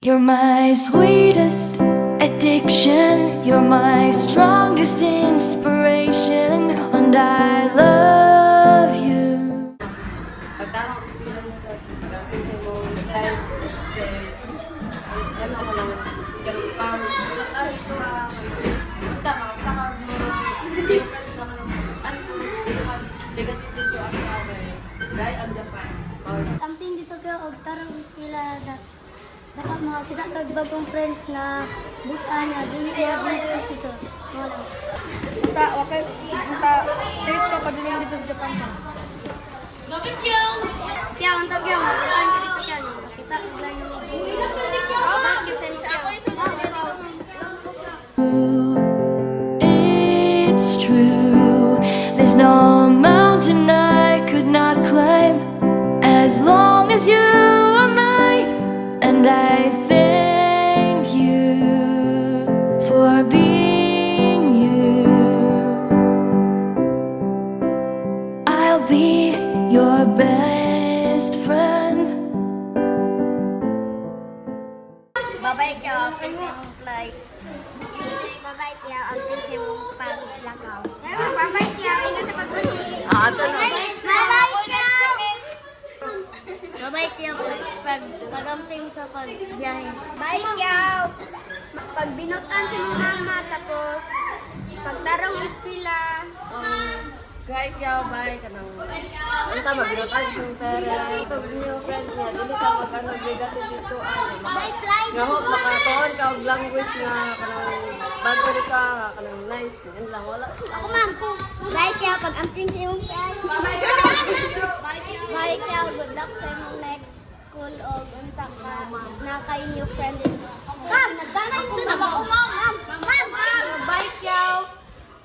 You're my sweetest addiction, you're my strongest inspiration, and I love you. Pagtarong bilang pagdating sa mo live ano ko lang ganun pa ay ito punta ka difference lang ano negative dito ang dahil ang Japan Amping dito kaya og tarong sila dapat mga kita kag bagong friends na butan na dili mga business ito. Wala. Punta safe ka pa din dito sa Japan ka. Kaya unta kaya mo butan dito kaya no. Kita sila yung It's true, there's no mountain I could not climb as long as you are mine, and I thank you for being you. I'll be your best friend. babay kaya ang mong flight. Babay kaya ang mong paglakaw. Babay kaya ingat sa pag-uwi. Babay kaya. Babay kaya pag-amping sa pagbiyahe. Bye kaya. Pag binutan si mong mama tapos pagtarong eskwela. Kahit kaya bye ka nang unta mabinutan sa pera ito new friends niya dili ka magkano negative dito Bye flight. nga hope makatuon ka og language nga kanang bago rin ka kanang nice yun lang wala Ako ma'am. Bye kaya pag-amping sa imong flight. Bye kaya good luck sa imong next school o unta ka na kay new friend din. Ma'am, nagdanay ko na ba? Ma'am. Bye kaya.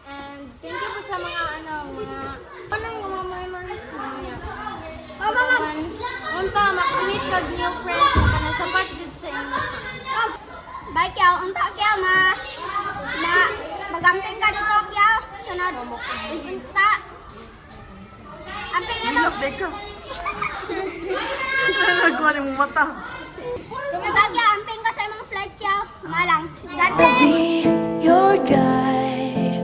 And thank you po sa mga mga memories niya. Ma'am. Unta makamit kag new friends kana sapat jud sa inyo. Bye kaya unta kaya na magamping ka dito kaya sunod. Unta. Amping ito. ka nagkuha ni mong mata Kapag amping ka sa mga flight kaya malang. God I'll bless. be your guide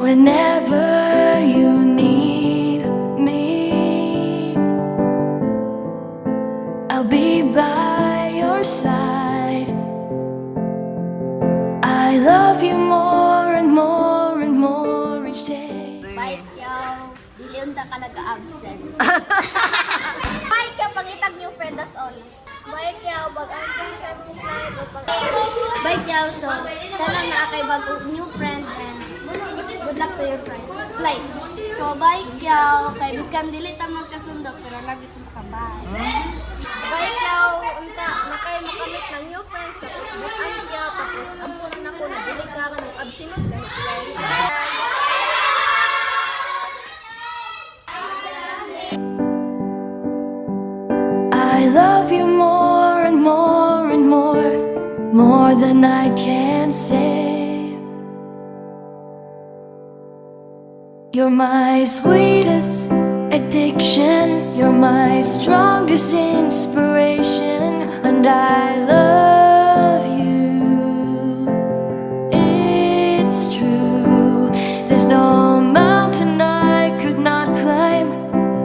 whenever you need me. I'll be by your side. I love you more and more and more each day. Bye kaya. Dili unta ka nag-absent. Bye kaya pangitag new friend, that's all. Bye kaya bag-amping sa imong flight o pag Bye kaya so sana na kay bagong new friend and good luck to your flight. So bye kaya kay biskan dili ta magkasundo pero lagi ko ka bye. Bye kaya unta na kay makamit ng new friends tapos bukan kaya tapos ampun na ko na dili ka man absent na I love you more and more and more than I can say. You're my sweetest addiction, you're my strongest inspiration, and I love you. It's true, there's no mountain I could not climb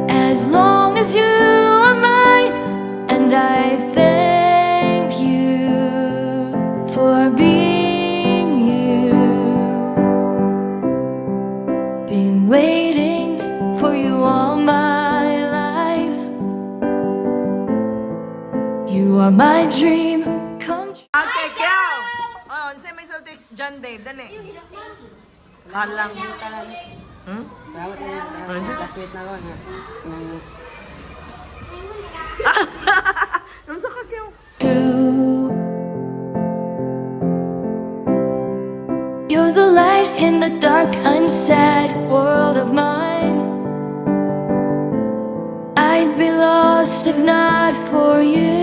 as long as you are mine, and I thank you for being you. Been waiting for you all my life. You are my dream come true. Okay, kyaw! Oh, unsay may sulti John Dave, dali. Halang. Hmm? salamat na classmate na ko na Unsa ka kyaw? True. You're the light in the dark, unsad world of mine. I'd be lost if not for you.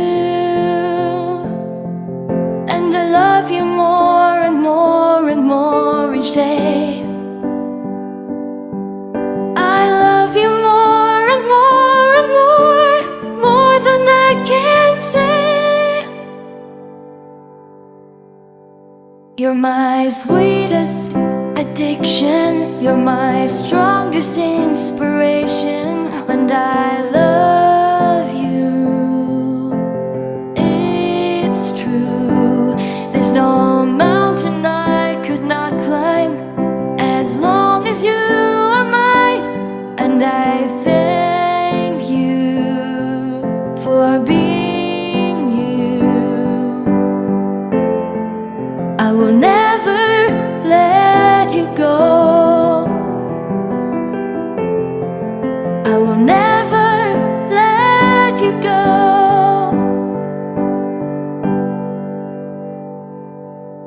And I love you more and more and more each day. I love you more and more and more than You're my sweetest addiction. You're my strongest inspiration. And I love you. It's true. There's no mountain I could not climb as long as you are mine. And I thank you for being you. I will never let you go. I will never let you go.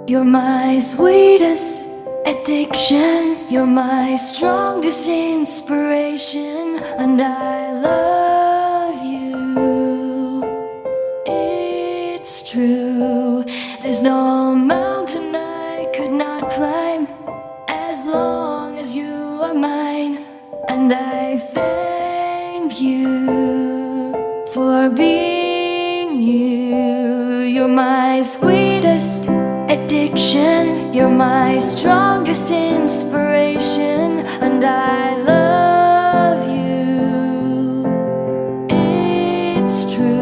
You're my sweetest addiction. You're my strongest inspiration. And I love you. It's true. There's no mountain I could not climb as long as you are mine. And I thank you for being you. You're my sweetest addiction. You're my strongest inspiration. And I love you. It's true.